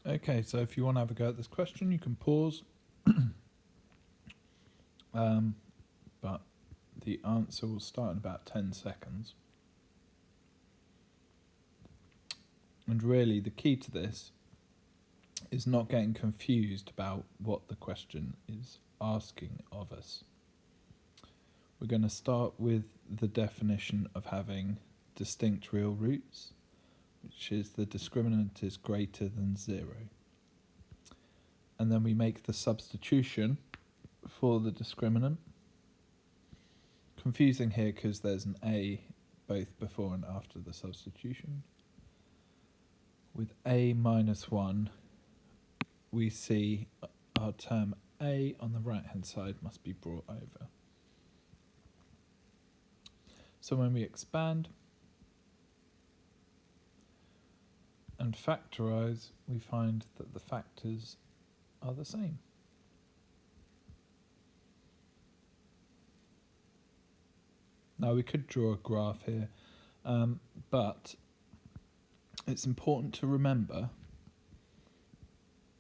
Okay, so if you want to have a go at this question, you can pause. But the answer will start in about 10 seconds. And really, the key to this is not getting confused about what the question is asking of us. We're going to start with the definition of having distinct real roots, which is the discriminant is greater than 0. And then we make the substitution for the discriminant. Confusing here because there's an a both before and after the substitution. With a minus 1, we see our term a on the right hand side must be brought over. So when we expand and factorise, we find that the factors are the same. Now we could draw a graph here, but it's important to remember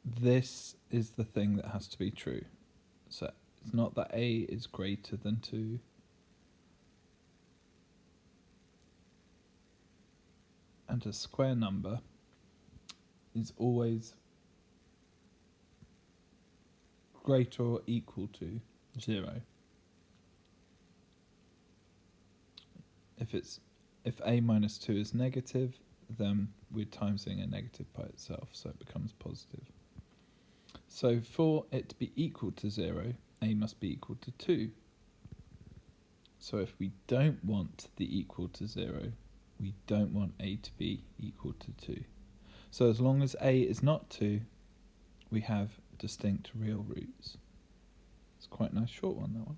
this is the thing that has to be true. So it's not that a is greater than 2. And a square number is always greater or equal to 0. If a minus 2 is negative, then we're timesing a negative by itself, so it becomes positive. So for it to be equal to 0, a must be equal to 2. So if we don't want the equal to 0, we don't want a to be equal to 2. So as long as a is not 2, we have distinct real roots. It's quite a nice short one, that one.